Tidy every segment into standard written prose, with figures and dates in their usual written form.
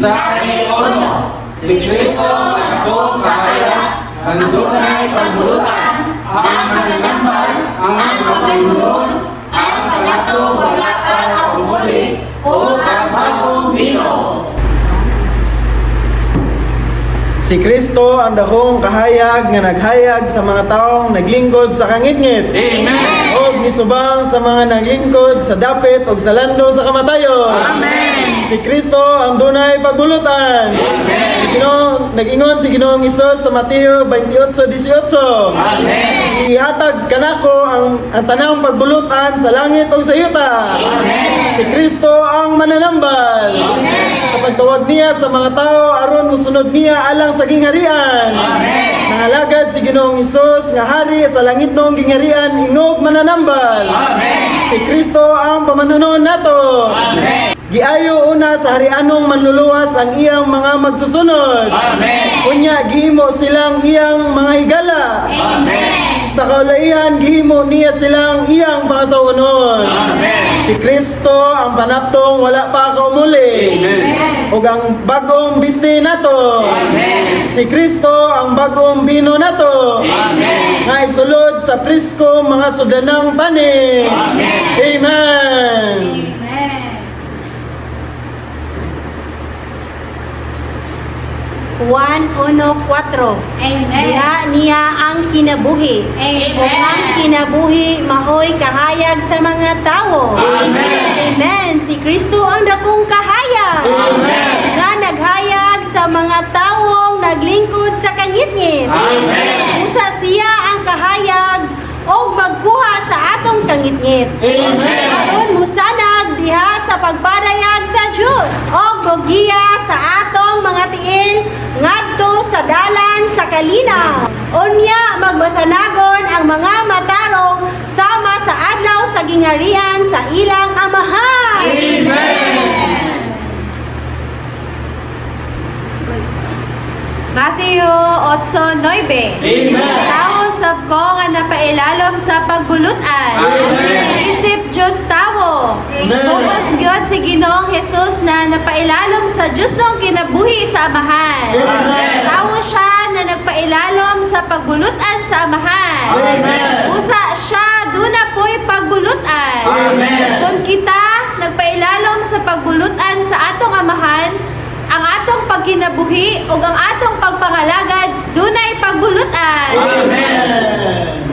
Sa kaniuno, si Kristo ang akong kahayag, ang dunay pagbulutan, ang mananambal, ang mapagnunon, ang panatong wala pa kaumuli, o ang bagong bino. Si Kristo ang dakong kahayag nga naghayag sa mga taong naglingkod sa kangitngit. Amen. O misubang sa mga naglingkod sa dapit o sa lando sa kamatayon. Amen. Si Kristo ang dunay pagbulutan. Amen. Nag-ingon si Ginoong Hesus sa Mateo 28:18. Amen. Ihatag kanako ang tanang pagbulutan sa langit o sa yuta. Amen. Si Kristo ang mananambal. Amen. Sa pagtawag niya sa mga tao aron musunod niya alang sa gingharian. Amen. Nangalagad si Ginoong Hesus nga hari sa langitnong gingharian ingog mananambal. Amen. Si Kristo ang pamanunon nato. Amen. Giayo una sa harianong manluluwas ang iyang mga magsusunod. Amen. Unya gihimo silang iyang mga higala. Amen. Sa kaulaihan gihimo niya silang iyang pangasaunon. Amen. Si Kristo ang panaptong wala pa kaumuli. Amen. Ug ang bagong biste nato. Amen. Si Kristo ang bagong bino nato. Amen. Nga isulod sa prisko mga sudanang pani. Amen. Amen. Amen. 1:4. Amen. Niya ang kinabuhi. Amen. O ang kinabuhi mahoy kahayag sa mga tao. Amen. Amen. Si Kristo ang dakong kahayag. Amen. Nga naghayag sa mga taong naglingkod sa kangitngit. Amen. Usa siya ang kahayag o magkuha sa atong kangitngit. Amen. Aron musanag diha sa pagpadayag sa Dios o bogiya sa atong mga tiil ngadto sa dalan sa kalinaw. Unya magbasanagon ang mga matarong sama sa adlaw sa gingharian sa ilang amahan. Amen. Mateo 8:9. Amen. Tao sab ko nga napailalom sa pagbulutan. Amen. Isip Diyos tawo. Amen. Focus gyud si Ginoong Hesus na napailalom sa Diyos nung kinabuhi sa amahan. Amen. Tawo siya na nagpailalom sa pagbulutan sa amahan. Amen. Usa siya duna po'y pagbulutan. Amen. Kung kita nagpailalom sa pagbulutan sa atong amahan, ang atong pagkinabuhi ug ang atong pagpangalagad dunay pagbulutan. Amen.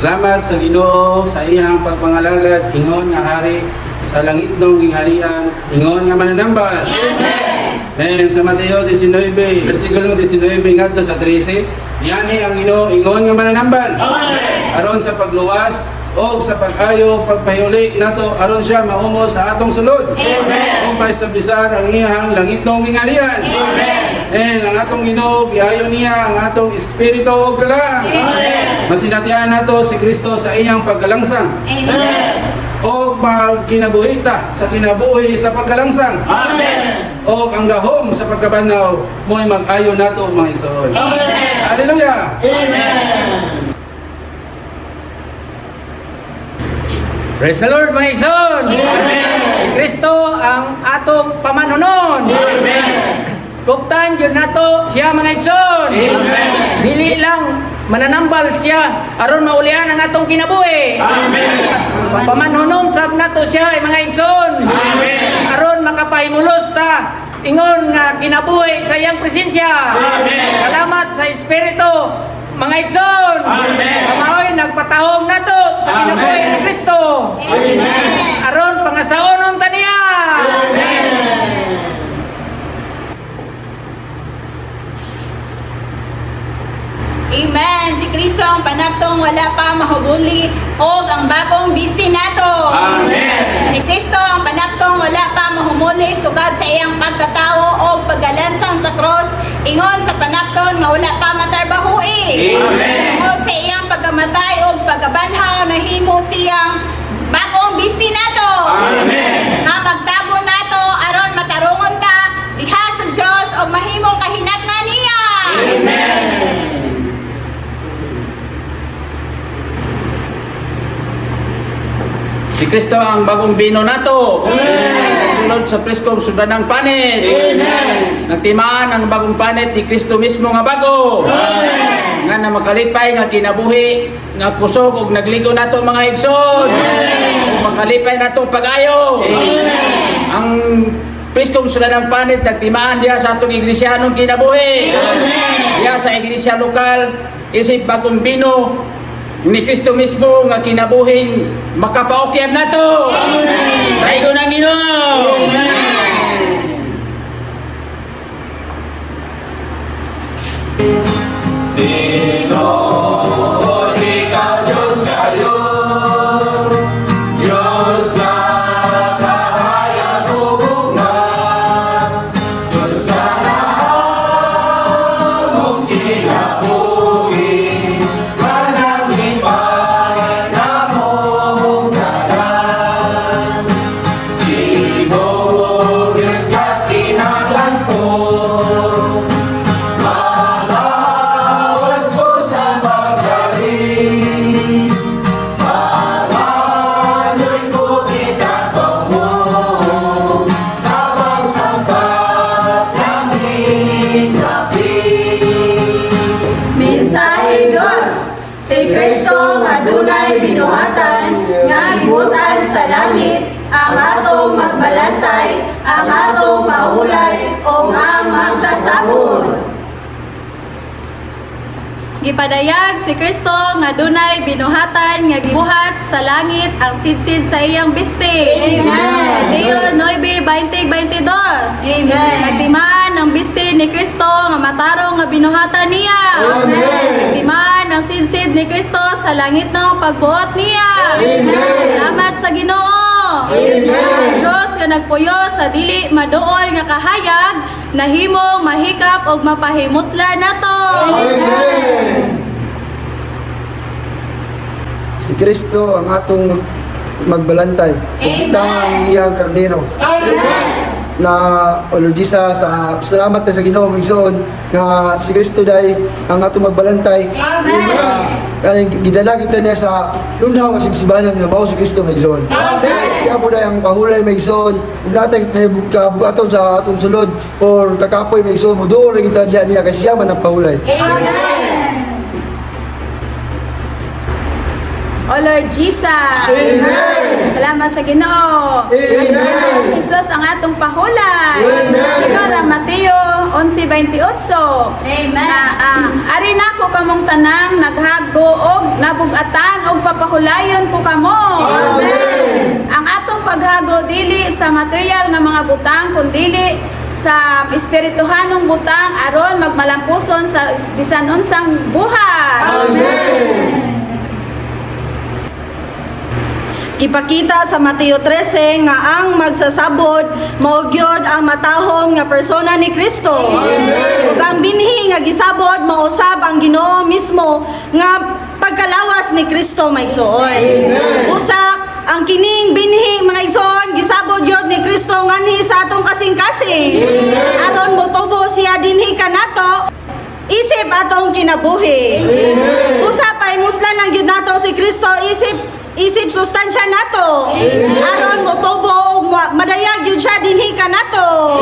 Salamat sa Ginoo sa iyang pagpangalagad, ingon nga hari sa langitnong gingharian, ingon nga mananambal. Amen. Sa Mateo 19, versikulo 19 ngadto sa 13, yani ang Ginoo ingon nga mananambal. Amen. Aron sa pagluwas o sa pag-ayo pagpahuli nato aron siya maumo sa atong sulod. Amen. O paestablisan ang iyang langitnong gingharian. Amen. Ang atong Ginoo giayo niya ang atong espiritu ug kalang. Amen. Masinatian nato si Kristo sa iyang pagkalangsang. Amen. O magkinabuhita sa kinabuhi sa pagkalangsang. Amen. O ang gahom sa pagkabanaw mo'y mag-ayo nato mga igsoon. Amen. Hallelujah. Amen. Praise the Lord, mga igsoon! Si Kristo ang atong pamanunon. Kuptan yun nato siya, mga igsoon. Dili lang mananambal siya aron maulian ang atong kinabuhi. Pamanunon sab nato siya, mga igsoon. Aron makapahimulos ta ingon nga kinabuhi sa iyang presensya. Salamat sa Espiritu, mga igsoon. Kamaoy nagpatahom nato sa kinabuhi ni Kristo. Aron pangasaonon ta niya. Amen. Si Kristo ang panaptong wala pa mahubuli o ang bagong bisti nato. Amen. Si Kristo ang panaptong wala pa mahumuli sugad sa iyang pagkatawo o paggalansang sa cross ingon sa panapton nga wala pa matarbahui. Amen. Tungod sa iyang pagkamatay o pagkabanhaw nahimo siyang bagong bisti nato. Amen. Nga magtabo nato aron matarungon ta diha sa Dios o mahimong kahinatnan niya. Amen. Si Kristo ang bagong bino nato. Sunod sa preskong sudanang panit. Nagtimaan ang bagong panit ni Kristo mismo nga bago. Nga na makalipay nga kinabuhi nga kusog ug nagligo nato mga igsoon. Makalipay nato pag-ayo. Ang preskong sudanang panit nagtimaan diha sa atong iglesyanong kinabuhi. Diha sa iglesia lokal isip bagong bino ni Kristo mismo nga kinabuhing makapaokyab nato. Raigo ng Ginoo. Mensahe Dios, si Kristo nga dunay binuhatan nga gibutan sa langit, ang atong magbalantay, ang atong mahulay o ang magsasabot. Gipadayag si Kristo nga dunay binuhatan nga gibuhat sa langit ang sidsid sa iyang biste. Amen. Mateo 9:20-22. Amen. Nagtimaan ang biste ni Kristo nga matarong nga binuhatan niya. Amen. Nagtimaan ang sidsid ni Kristo sa langit ng pagbuot niya. Amen. Salamat sa Ginoo. Ang Diyos nga nagpuyo sa dili maduol nga kahayag, nahimong mahikap og mapahimusla nato. Si Kristo ang atong magbalantay. Kita ang iyang kardero. Na o Lord Jesus, salamat na sa Ginoo migsoon nga si Kristo dai ang atong magbalantay. Amen. Gidala kita niya sa lunaw nga sibsibanan nga mao si Kristo migsoon. Siya po dai ang pahulay migsoon. Ug natay kabugaton sa atong sulod or kakapoy migsoon muduol kita diya kay siya man ang pahulay. O Lord Jesus. Amen. Salamat sa Ginoo. Amen. Jesus ang atong pahulay. Amen. Ikaw Mateo 11:28. Amen. Ari nako kamong tanang naghago og nabugatan og papahulayon ko kamo. Amen. Ang atong paghago dili sa material nga mga butang kundi sa espirituhanong butang aron magmalampuson sa bisan unsang buhat. Amen. Ipakita sa Mateo 13 nga ang magsasabod mao gyud ang matahom nga persona ni Kristo. Ug ang binhi nga gisabod mao usab ang Ginoo mismo nga pagkalawas ni Kristo maigsoon. Usa ang kining binhi mga igsoon gisabod gyud ni Kristo nganhi sa atong kasing-kasing. Aron motubo siya dinhi kanato isip atong kinabuhi. Usa pay muslan lang gyud nato si Kristo isip sustansya nato. Aron motubo og madayag gyud siya dinhi kanato.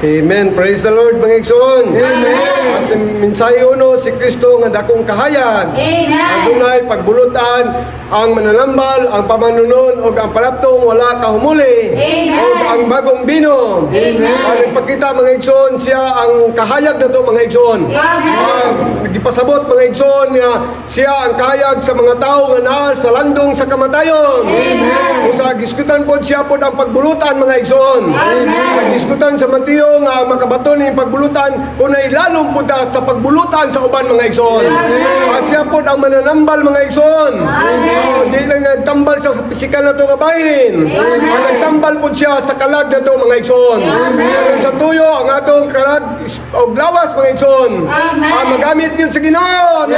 Amen. Praise the Lord, mga igsoon. Amen. Sa mensahe uno, si Kristo nga dakong kahayag. Ang dunay pagbulutan, ang mananambal, ang pamanunon, o ang palaptong wala kahumuli. O ang bagong bino. Ang nagpakita, mga igsoon, siya ang kahayag na to, mga igsoon. Nagipasabot, mga igsoon, nga siya ang kahayag sa mga tao nga naa sa landong sa kamatayon. Kung sa giskutan po, siya po ang pagbulutan, mga igsoon. Giskutan sa Mateo, nga makabato ni pagbulutan kunay lalong punta sa pagbulutan sa uban mga igsoon. Siya po ang mananambal mga igsoon. Di lang nagtambal sa pisikal na to nga bahin. Nagtambal po siya sa kalag na to mga igsoon. Sa tuyo ang atong kalag o lawas mga igsoon. Magamit yun sa Ginoo.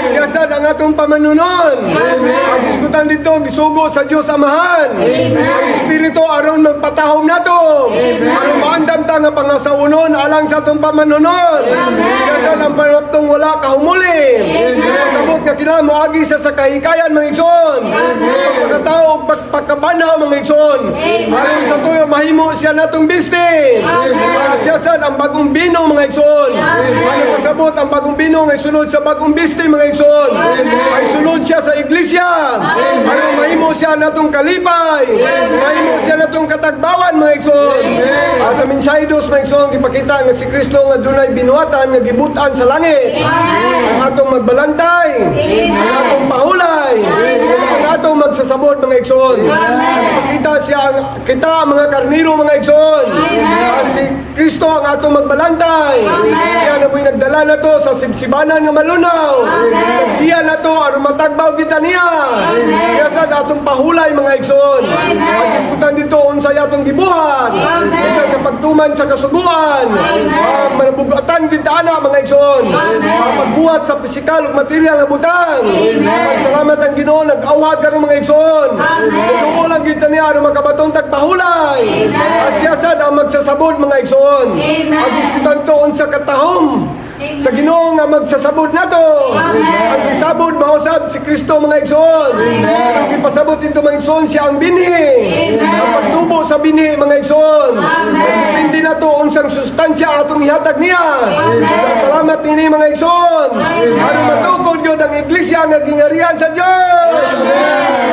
Siya sad ang atong pamanunon. Ang diskutan dito gisugo sa Dios Amahan. Ang Espiritu aron magpatahom nato. Aron maandam ta siya nga pangasaunon alang sa atong pamanunon. Siya sa ang panaptong wala kahumuli. Pasabot nga kinahanglan moagi sa kahikayan mga igsoon. Pagkatao pagkabanaw mga igsoon. Aron sa tuyo mahimo siya natong biste. Siya sa ang bagong bino mga igsoon. Ano pasabot ang bagong bino nga sunod sa bagong biste mga igsoon. Ay sunod siya sa iglesia. Aron mahimo siya natong kalipay. Mahimo siya natong katagbawan mga igsoon. Sa mensahe dos mga igsoon gipakita nga si Kristo nga dunay binuhatan nga gibutan sa langit. Ang atong magbalantay, ang atong pahulay, ang atong magsasabot mga igsoon. Ipakita siya kita mga karniro mga igsoon. Si Kristo ang atong magbalantay. Siya na mo'y nagdala na to sa sibsibanan nga malunaw. Nagdiya na to aron matagbaw kita niya. Siya sa atong pahulay mga igsoon. At iskutan dito unsay atong gibuhat. Isa sa pagtuman sa kasuguan. Manabugatan kita na mga igsoon. Pagbuhat sa pisikal ug material nga butang. Salamat ang Ginoo nag-awhag karon mga igsoon. Tuo lang kita niya aron makabatong tagpahulay. Siya sad ang magsasabod mga igsoon. At iskutan to unsa katahom sa Ginoo nga magsasabod nato. Ang isabod mausab si Kristo mga igsoon. Ang ipasabot dito mga igsoon siya ang binhi. Ang pagtubo sa binhi mga igsoon. Depende na to unsang sustansya atong ihatag niya. Salamat nini mga igsoon. Aron matukod gyud ang iglesia nga gingharian sa Dios. Amen.